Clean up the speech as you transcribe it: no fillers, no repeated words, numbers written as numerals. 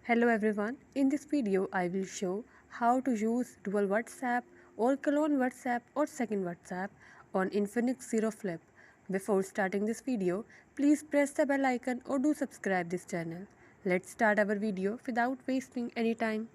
Hello everyone, in this video I will show how to use dual WhatsApp or clone WhatsApp or second WhatsApp on Infinix Zero Flip. Before starting this video, please press the bell icon or do subscribe this channel. Let's start our video without wasting any time.